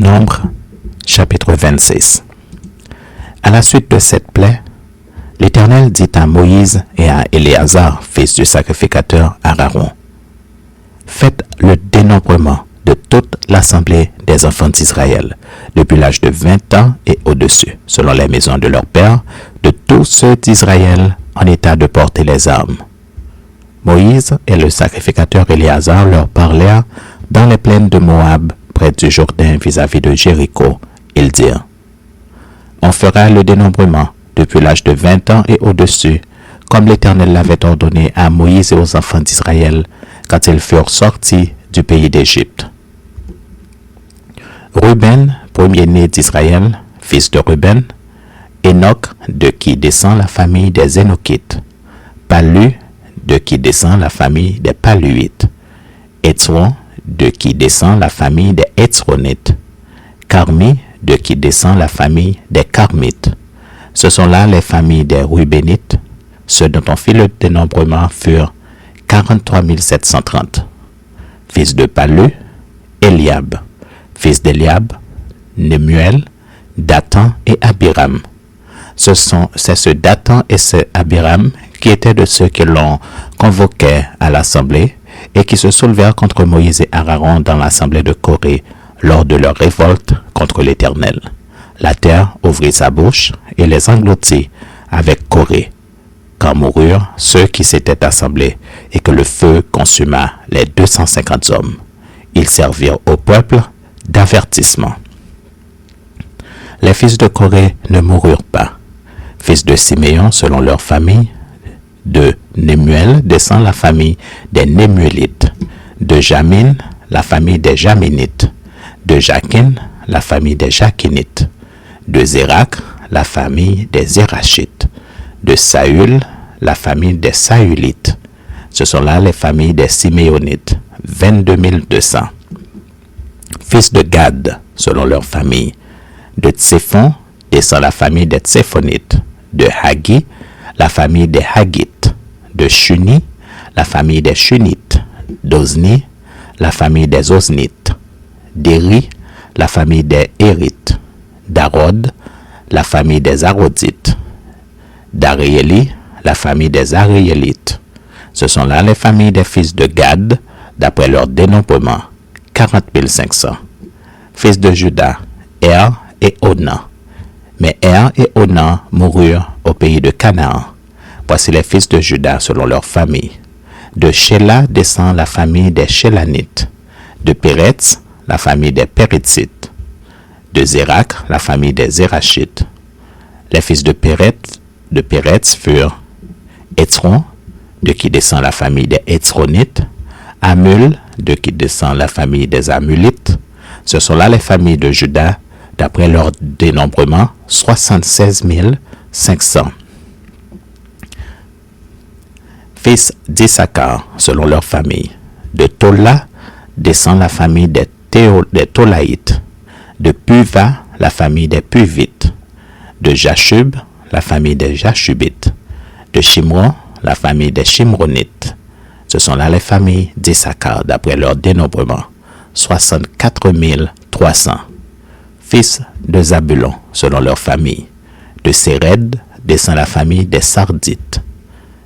Nombre, chapitre 26. À la suite de cette plaie, l'Éternel dit à Moïse et à Éléazar, fils du sacrificateur Aaron, « Faites le dénombrement de toute l'assemblée des enfants d'Israël, depuis l'âge de 20 ans et au-dessus, selon les maisons de leurs pères, de tous ceux d'Israël en état de porter les armes. » Moïse et le sacrificateur Éléazar leur parlèrent dans les plaines de Moab, près du Jourdain vis-à-vis de Jéricho. Ils dirent, « On fera le dénombrement depuis l'âge de 20 ans et au-dessus, comme l'Éternel l'avait ordonné à Moïse et aux enfants d'Israël quand ils furent sortis du pays d'Égypte. » Ruben, premier-né d'Israël, fils de Ruben, Enoch, de qui descend la famille des Énochites, Palu, de qui descend la famille des Paluites, Étron, de qui descend la famille des Étronites, Carmi, de qui descend la famille des Carmites. Ce sont là les familles des Rubénites. Ceux dont on fit le dénombrement furent 43 730. Fils de Palu, Eliab. Fils d'Eliab, Nemuel, Dathan et Abiram. C'est ce Dathan et ce Abiram qui étaient de ceux qui l'ont convoqué à l'assemblée et qui se soulevèrent contre Moïse et Aaron dans l'assemblée de Corée lors de leur révolte contre l'Éternel. La terre ouvrit sa bouche et les engloutit avec Corée, quand moururent ceux qui s'étaient assemblés et que le feu consuma les 250 hommes. Ils servirent au peuple d'avertissement. Les fils de Corée ne moururent pas. Fils de Siméon selon leur famille, de Nemuel descend la famille des Nemuelites, de Jamin la famille des Jaminites, de Jakin la famille des Jakinites, de Zérak la famille des Zérachites, de Saül la famille des Saülites. Ce sont là les familles des Siméonites, 22 200. Fils de Gad, selon leur famille, de Tséphon descend la famille des Tséphonites, de Hagi, la famille des Hagites, de Shuni, la famille des Shunites, d'Ozni, la famille des Oznites, d'Éri, la famille des Érites, d'Arod, la famille des Arodites, d'Ariéli, la famille des Ariélites. Ce sont là les familles des fils de Gad, d'après leur dénombrement, 40 500. Fils de Juda, Er et Onan. Mais Er et Onan moururent au pays de Canaan. Voici les fils de Juda selon leur famille. De Shéla descend la famille des Shélanites. De Péretz, la famille des Péretzites. De Zérak, la famille des Zérachites. Les fils de Péretz furent Étron, de qui descend la famille des Étronites, Amul, de qui descend la famille des Amulites. Ce sont là les familles de Juda, d'après leur dénombrement, 76 500. Fils d'Issachar, selon leur famille. De Tola descend la famille des Tolaïtes. De Puva, la famille des Puvites. De Jashub, la famille des Jashubites. De Shimron, la famille des Shimronites. Ce sont là les familles d'Issachar, d'après leur dénombrement, 64 300. Fils de Zabulon, selon leur famille. De Séred descend la famille des Sardites.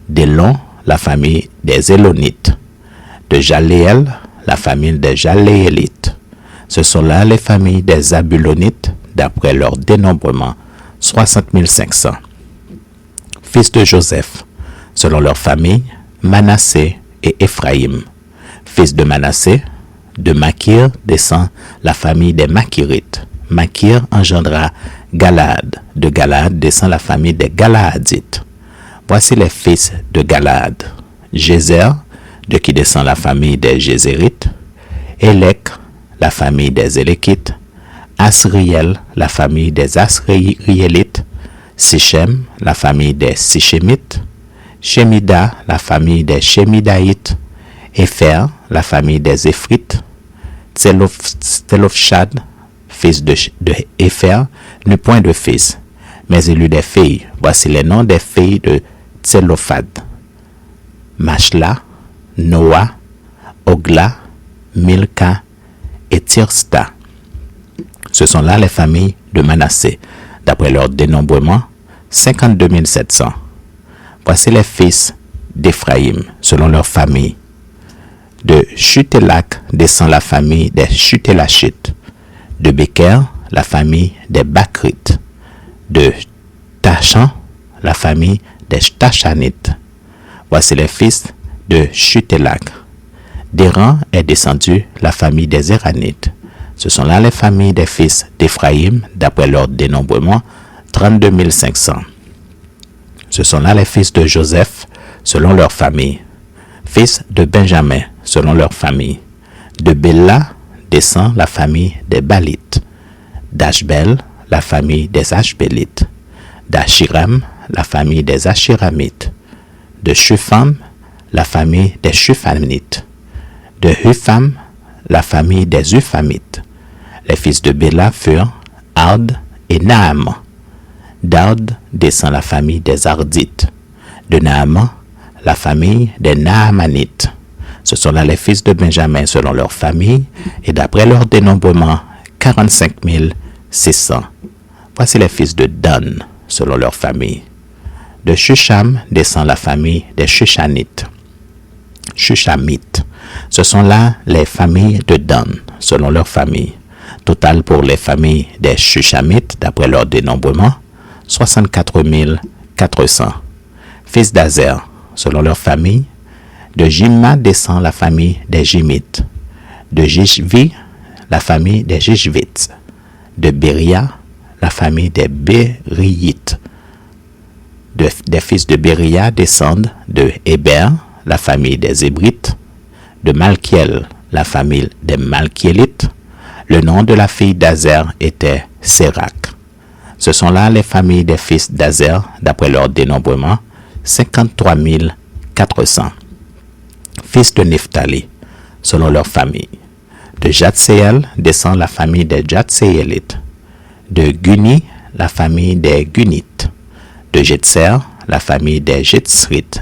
D'Élon, la famille des Élonites. De Jaléel, la famille des Jaléélites. Ce sont là les familles des Zabulonites, d'après leur dénombrement, 60 500. Fils de Joseph, selon leur famille, Manassé et Éphraïm. Fils de Manassé, de Makir descend la famille des Makirites. Makir engendra Galaad. De Galaad descend la famille des Galaadites. Voici les fils de Galaad. Jézer, de qui descend la famille des Jézérites. Élec, la famille des Élékites. Asriel, la famille des Asriélites. Sichem, la famille des Sichémites. Shemida, la famille des Shemidaïtes. Épher, la famille des Éphrites. Tselofshad, fils de Épher, n'eut point de fils, mais il eut des filles. Voici les noms des filles de Tselophad. Machla, Noah, Ogla, Milka et Tirsta. Ce sont là les familles de Manassé. D'après leur dénombrement, 52 700. Voici les fils d'Éphraïm, selon leur famille. De Chutélak descend la famille des Chutélachites. De Béker, la famille des Bakrites. De Tachan, la famille des Tachanites. Voici les fils de Chutélak. D'Éran est descendu la famille des Éranites. Ce sont là les familles des fils d'Éphraïm, d'après leur dénombrement, 32 500. Ce sont là les fils de Joseph, selon leur famille. Fils de Benjamin, selon leur famille. De Béla descend la famille des Balites. D'Ashbel, la famille des Ashbélites. D'Achiram, la famille des Achiramites. De Shufam, la famille des Shufamites. De Hufam, la famille des Ufamites. Les fils de Béla furent Ard et Naaman. D'Ard descend la famille des Ardites. De Naaman, la famille des Naamanites. Ce sont là les fils de Benjamin selon leur famille, et d'après leur dénombrement, 45 600. Voici les fils de Dan selon leur famille. De Shusham descend la famille des Shushamites. Ce sont là les familles de Dan selon leur famille. Total pour les familles des Shushamites, d'après leur dénombrement, 64 400. Fils d'Azer, selon leur famille. De Jimma descend la famille des Jimites. De Jishvi, la famille des Jishvites. De Béria, la famille des Bériites. Des fils de Béria descendent de Héber, la famille des Hébrites. De Malkiel, la famille des Malkiélites. Le nom de la fille d'Azer était Sérac. Ce sont là les familles des fils d'Azer, d'après leur dénombrement, 53 400. Fils de Nephtali, selon leur famille. De Jatseel descend la famille des Jatséelites. De Guni, la famille des Gunites. De Jetser, la famille des Jetsrites.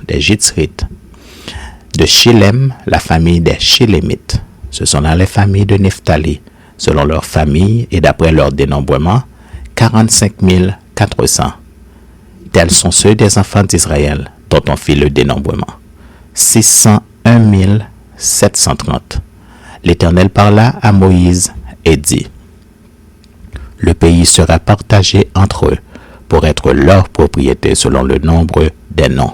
De Shilem, la famille des Shilémites. Ce sont là les familles de Nephtali, selon leur famille et d'après leur dénombrement, 45 400. Tels sont ceux des enfants d'Israël dont on fit le dénombrement. 601 730. L'Éternel parla à Moïse et dit: Le pays sera partagé entre eux pour être leur propriété selon le nombre des noms.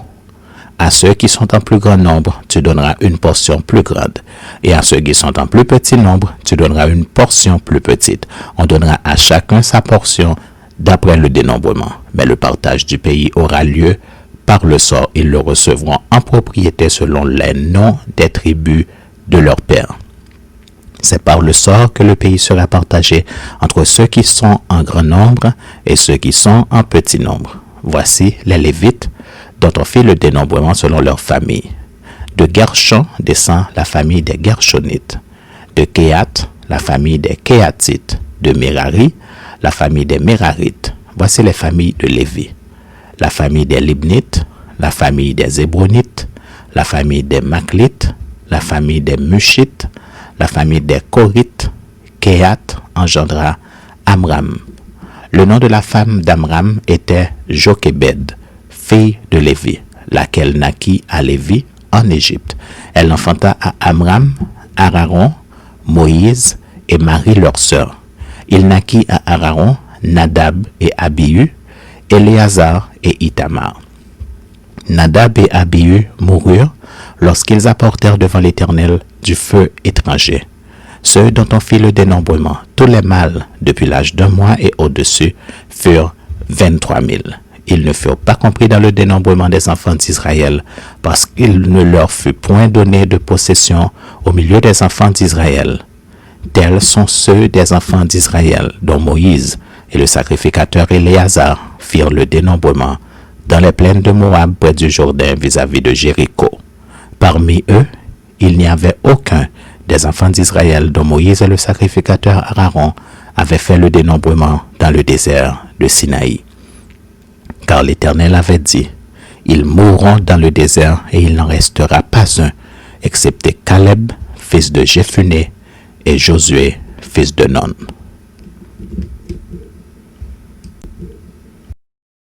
À ceux qui sont en plus grand nombre, tu donneras une portion plus grande. Et à ceux qui sont en plus petit nombre, tu donneras une portion plus petite. On donnera à chacun sa portion d'après le dénombrement. Mais le partage du pays aura lieu par le sort. Ils le recevront en propriété selon les noms des tribus de leur père. C'est par le sort que le pays sera partagé entre ceux qui sont en grand nombre et ceux qui sont en petit nombre. Voici les Lévites, dont on fit le dénombrement selon leur famille. De Gershon descend la famille des Gershonites. De Kéhat, la famille des Kéhatites. De Merari, la famille des Merarites. Voici les familles de Lévi. La famille des Libnites, la famille des Hébronites, la famille des Maclites, la famille des Mushites, la famille des Korites. Kéhat engendra Amram. Le nom de la femme d'Amram était Jochébed, fille de Lévi, laquelle naquit à Lévi en Égypte. Elle enfanta à Amram, Aaron, Moïse et Marie leur sœur. Il naquit à Aaron, Nadab et Abihu, Éléazar et Itamar. Nadab et Abihu moururent lorsqu'ils apportèrent devant l'Éternel du feu étranger. Ceux dont on fit le dénombrement, tous les mâles depuis l'âge d'un mois et au-dessus, furent 23 000. Ils ne furent pas compris dans le dénombrement des enfants d'Israël, parce qu'il ne leur fut point donné de possession au milieu des enfants d'Israël. Tels sont ceux des enfants d'Israël, dont Moïse et le sacrificateur Éléazar firent le dénombrement dans les plaines de Moab près du Jourdain vis-à-vis de Jéricho. Parmi eux, il n'y avait aucun des enfants d'Israël dont Moïse et le sacrificateur Aaron avaient fait le dénombrement dans le désert de Sinaï. Car l'Éternel avait dit: ils mourront dans le désert et il n'en restera pas un, excepté Caleb, fils de Jephuné, et Josué, fils de Nun.